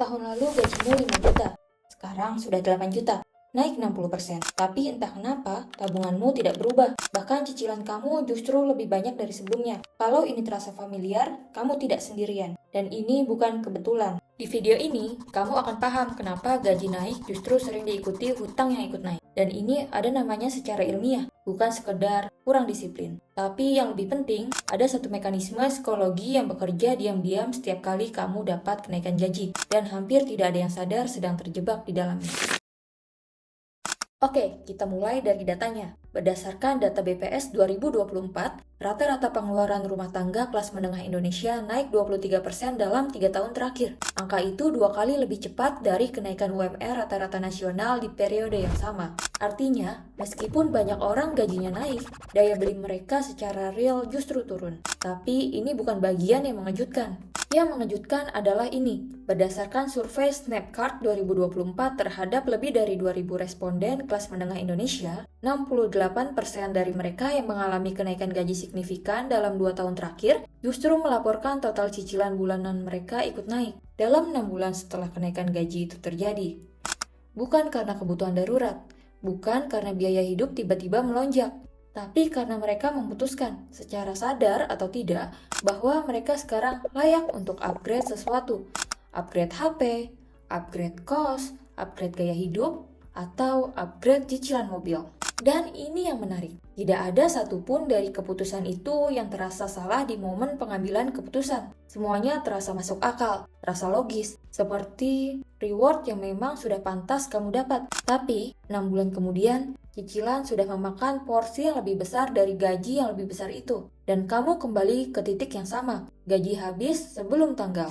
Tahun lalu gajimu 5 juta, sekarang sudah 8 juta, naik 60%. Tapi entah kenapa, tabunganmu tidak berubah. Bahkan cicilan kamu justru lebih banyak dari sebelumnya. Kalau ini terasa familiar, kamu tidak sendirian. Dan ini bukan kebetulan. Di video ini, kamu akan paham kenapa gaji naik justru sering diikuti hutang yang ikut naik. Dan ini ada namanya secara ilmiah, bukan sekedar kurang disiplin. Tapi yang lebih penting, ada satu mekanisme psikologi yang bekerja diam-diam setiap kali kamu dapat kenaikan gaji. Dan hampir tidak ada yang sadar sedang terjebak di dalamnya. Oke, kita mulai dari datanya. Berdasarkan data BPS 2024, rata-rata pengeluaran rumah tangga kelas menengah Indonesia naik 23% dalam 3 tahun terakhir. Angka itu 2 kali lebih cepat dari kenaikan UMR rata-rata nasional di periode yang sama. Artinya, meskipun banyak orang gajinya naik, daya beli mereka secara real justru turun. Tapi ini bukan bagian yang mengejutkan. Yang mengejutkan adalah ini. Berdasarkan survei Snapcard 2024 terhadap lebih dari 2.000 responden kelas menengah Indonesia, 68% dari mereka yang mengalami kenaikan gaji signifikan dalam 2 tahun terakhir justru melaporkan total cicilan bulanan mereka ikut naik dalam 6 bulan setelah kenaikan gaji itu terjadi. Bukan karena kebutuhan darurat, bukan karena biaya hidup tiba-tiba melonjak, tapi karena mereka memutuskan secara sadar atau tidak bahwa mereka sekarang layak untuk upgrade sesuatu. Upgrade HP, upgrade kos, upgrade gaya hidup, atau upgrade cicilan mobil. Dan ini yang menarik, tidak ada satupun dari keputusan itu yang terasa salah di momen pengambilan keputusan. Semuanya terasa masuk akal, terasa logis, seperti reward yang memang sudah pantas kamu dapat. Tapi, 6 bulan kemudian, cicilan sudah memakan porsi yang lebih besar dari gaji yang lebih besar itu. Dan kamu kembali ke titik yang sama, gaji habis sebelum tanggal.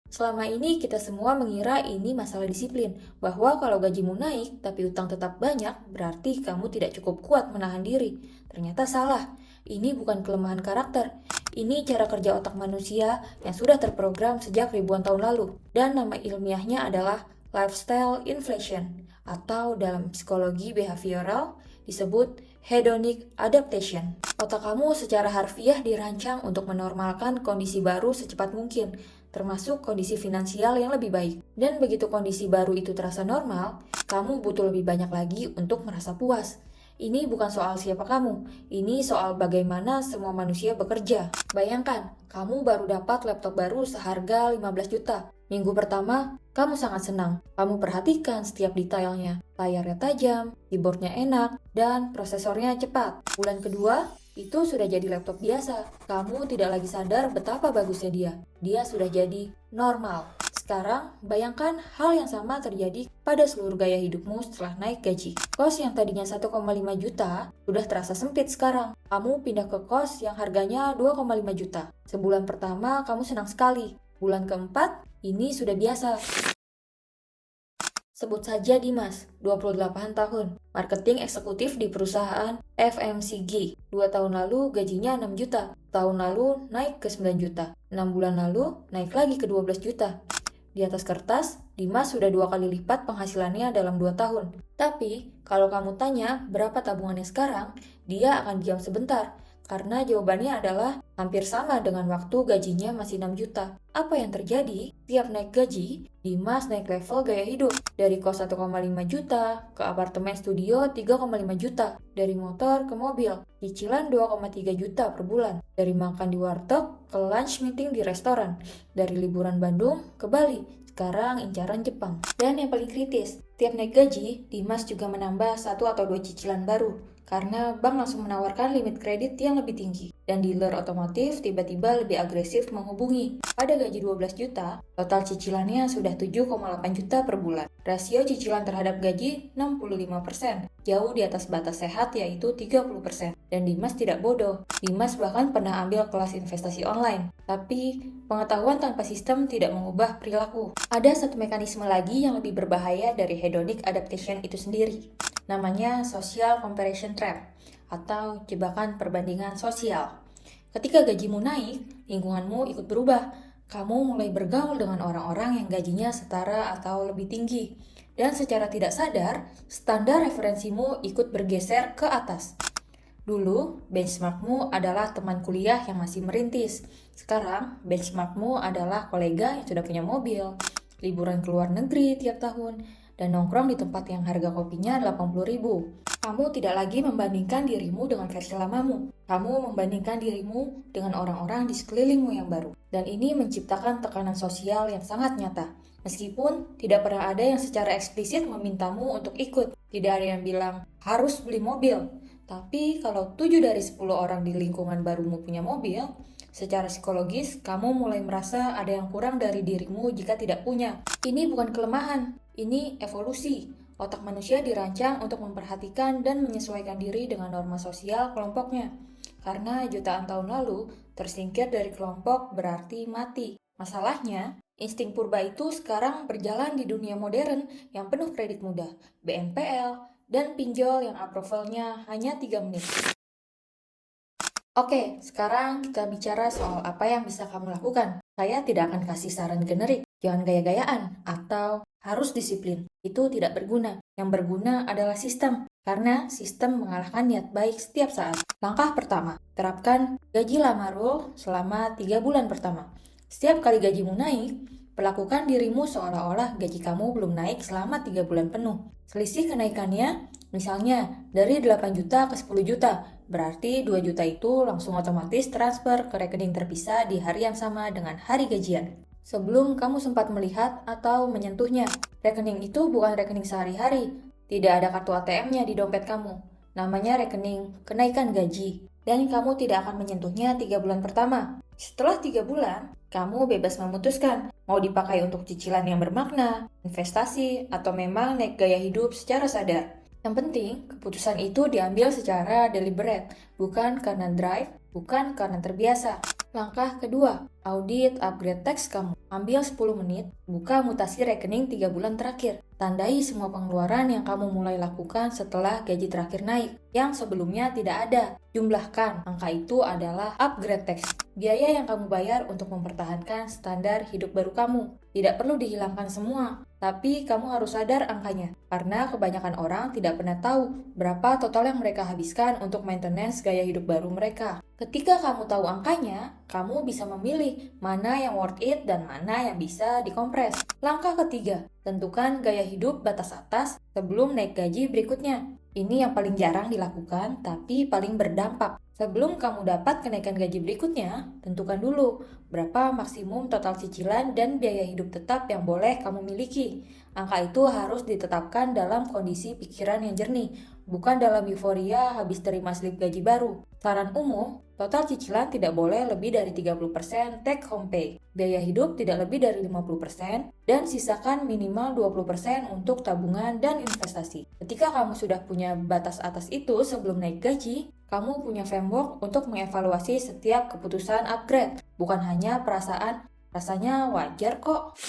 Selama ini kita semua mengira ini masalah disiplin, bahwa kalau gajimu naik tapi utang tetap banyak, berarti kamu tidak cukup kuat menahan diri. Ternyata salah, ini bukan kelemahan karakter, ini cara kerja otak manusia yang sudah terprogram sejak ribuan tahun lalu. Dan nama ilmiahnya adalah lifestyle inflation, atau dalam psikologi behavioral disebut hedonic adaptation. Otak kamu secara harfiah dirancang untuk menormalkan kondisi baru secepat mungkin, termasuk kondisi finansial yang lebih baik. Dan begitu kondisi baru itu terasa normal, kamu butuh lebih banyak lagi untuk merasa puas. Ini bukan soal siapa kamu, ini soal bagaimana semua manusia bekerja. Bayangkan, kamu baru dapat laptop baru seharga 15 juta. Minggu pertama, kamu sangat senang. Kamu perhatikan setiap detailnya. Layarnya tajam, keyboardnya enak, dan prosesornya cepat. Bulan kedua, itu sudah jadi laptop biasa. Kamu tidak lagi sadar betapa bagusnya dia. Dia sudah jadi normal. Sekarang, bayangkan hal yang sama terjadi pada seluruh gaya hidupmu setelah naik gaji. Kos yang tadinya 1,5 juta sudah terasa sempit sekarang. Kamu pindah ke kos yang harganya 2,5 juta. Sebulan pertama, kamu senang sekali. Bulan keempat, ini sudah biasa. Sebut saja Dimas, 28 tahun, marketing eksekutif di perusahaan FMCG. 2 tahun lalu gajinya 6 juta, tahun lalu naik ke 9 juta, 6 bulan lalu naik lagi ke 12 juta. Di atas kertas, Dimas sudah 2 kali lipat penghasilannya dalam 2 tahun. Tapi, kalau kamu tanya berapa tabungannya sekarang, dia akan diam sebentar. Karena jawabannya adalah hampir sama dengan waktu gajinya masih 6 juta. Apa yang terjadi? Tiap naik gaji, Dimas naik level gaya hidup. Dari kos 1,5 juta, ke apartemen studio 3,5 juta. Dari motor ke mobil, cicilan 2,3 juta per bulan. Dari makan di warteg, ke lunch meeting di restoran. Dari liburan Bandung ke Bali, sekarang incaran Jepang. Dan yang paling kritis, tiap naik gaji, Dimas juga menambah 1 atau 2 cicilan baru. Karena bank langsung menawarkan limit kredit yang lebih tinggi. Dan dealer otomotif tiba-tiba lebih agresif menghubungi. Pada gaji 12 juta, total cicilannya sudah 7,8 juta per bulan. Rasio cicilan terhadap gaji 65%, jauh di atas batas sehat yaitu 30%. Dan Dimas tidak bodoh. Dimas bahkan pernah ambil kelas investasi online. Tapi pengetahuan tanpa sistem tidak mengubah perilaku. Ada satu mekanisme lagi yang lebih berbahaya dari hedonic adaptation itu sendiri. Namanya social comparison trap atau jebakan perbandingan sosial. Ketika gajimu naik, lingkunganmu ikut berubah. Kamu mulai bergaul dengan orang-orang yang gajinya setara atau lebih tinggi. Dan secara tidak sadar, standar referensimu ikut bergeser ke atas. Dulu, benchmarkmu adalah teman kuliah yang masih merintis. Sekarang, benchmarkmu adalah kolega yang sudah punya mobil, liburan ke luar negeri tiap tahun, dan nongkrong di tempat yang harga kopinya 80.000. Kamu tidak lagi membandingkan dirimu dengan versi lamamu. Kamu membandingkan dirimu dengan orang-orang di sekelilingmu yang baru. Dan ini menciptakan tekanan sosial yang sangat nyata. Meskipun tidak pernah ada yang secara eksplisit memintamu untuk ikut. Tidak ada yang bilang, harus beli mobil. Tapi kalau 7 dari 10 orang di lingkungan barumu punya mobil, secara psikologis kamu mulai merasa ada yang kurang dari dirimu jika tidak punya. Ini bukan kelemahan, ini evolusi. Otak manusia dirancang untuk memperhatikan dan menyesuaikan diri dengan norma sosial kelompoknya. Karena jutaan tahun lalu, tersingkir dari kelompok berarti mati. Masalahnya, insting purba itu sekarang berjalan di dunia modern yang penuh kredit mudah, BNPL, dan pinjol yang approvalnya hanya 3 menit. Oke, sekarang kita bicara soal apa yang bisa kamu lakukan. Saya tidak akan kasih saran generik, jangan gaya-gayaan, atau harus disiplin. Itu tidak berguna. Yang berguna adalah sistem, karena sistem mengalahkan niat baik setiap saat. Langkah pertama, terapkan gaji lama rule selama 3 bulan pertama. Setiap kali gajimu naik, perlakukan dirimu seolah-olah gaji kamu belum naik selama 3 bulan penuh. Selisih kenaikannya, misalnya dari 8 juta ke 10 juta, berarti 2 juta itu langsung otomatis transfer ke rekening terpisah di hari yang sama dengan hari gajian. Sebelum kamu sempat melihat atau menyentuhnya, rekening itu bukan rekening sehari-hari. Tidak ada kartu ATM-nya di dompet kamu. Namanya rekening kenaikan gaji. Dan kamu tidak akan menyentuhnya 3 bulan pertama. Setelah 3 bulan, kamu bebas memutuskan mau dipakai untuk cicilan yang bermakna, investasi, atau memang naik gaya hidup secara sadar. Yang penting, keputusan itu diambil secara deliberate, bukan karena drive, bukan karena terbiasa. Langkah kedua, audit upgrade teks kamu. Ambil 10 menit, buka mutasi rekening 3 bulan terakhir. Tandai semua pengeluaran yang kamu mulai lakukan setelah gaji terakhir naik, yang sebelumnya tidak ada. Jumlahkan, angka itu adalah upgrade teks. Biaya yang kamu bayar untuk mempertahankan standar hidup baru kamu. Tidak perlu dihilangkan semua, tapi kamu harus sadar angkanya. Karena kebanyakan orang tidak pernah tahu berapa total yang mereka habiskan untuk maintenance gaya hidup baru mereka. Ketika kamu tahu angkanya, kamu bisa memilih mana yang worth it dan mana yang bisa dikompres. Langkah ketiga, tentukan gaya hidup batas atas sebelum naik gaji berikutnya. Ini yang paling jarang dilakukan, tapi paling berdampak. Sebelum kamu dapat kenaikan gaji berikutnya, tentukan dulu berapa maksimum total cicilan dan biaya hidup tetap yang boleh kamu miliki. Angka itu harus ditetapkan dalam kondisi pikiran yang jernih, bukan dalam euforia habis terima slip gaji baru. Saran umum, total cicilan tidak boleh lebih dari 30% take home pay. Biaya hidup tidak lebih dari 50%, dan sisakan minimal 20% untuk tabungan dan investasi. Ketika kamu sudah punya batas atas itu sebelum naik gaji, kamu punya framework untuk mengevaluasi setiap keputusan upgrade, bukan hanya perasaan, rasanya wajar kok.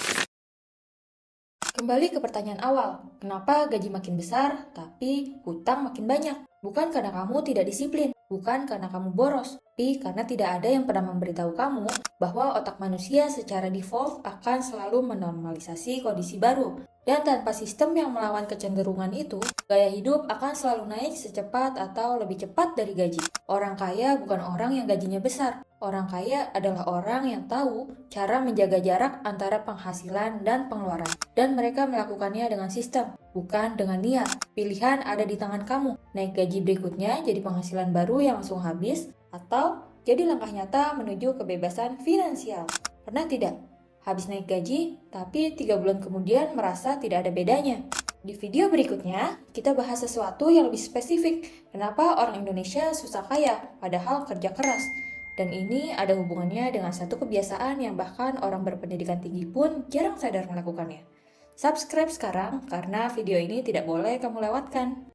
Kembali ke pertanyaan awal, kenapa gaji makin besar tapi hutang makin banyak? Bukan karena kamu tidak disiplin, bukan karena kamu boros, tapi karena tidak ada yang pernah memberitahu kamu bahwa otak manusia secara default akan selalu menormalisasi kondisi baru. Dan tanpa sistem yang melawan kecenderungan itu, gaya hidup akan selalu naik secepat atau lebih cepat dari gaji. Orang kaya bukan orang yang gajinya besar. Orang kaya adalah orang yang tahu cara menjaga jarak antara penghasilan dan pengeluaran. Dan mereka melakukannya dengan sistem, bukan dengan niat. Pilihan ada di tangan kamu. Naik gaji berikutnya jadi penghasilan baru yang langsung habis, atau jadi langkah nyata menuju kebebasan finansial. Pernah tidak? Habis naik gaji, tapi 3 bulan kemudian merasa tidak ada bedanya. Di video berikutnya, kita bahas sesuatu yang lebih spesifik. Kenapa orang Indonesia susah kaya, padahal kerja keras. Dan ini ada hubungannya dengan satu kebiasaan yang bahkan orang berpendidikan tinggi pun jarang sadar melakukannya. Subscribe sekarang, karena video ini tidak boleh kamu lewatkan.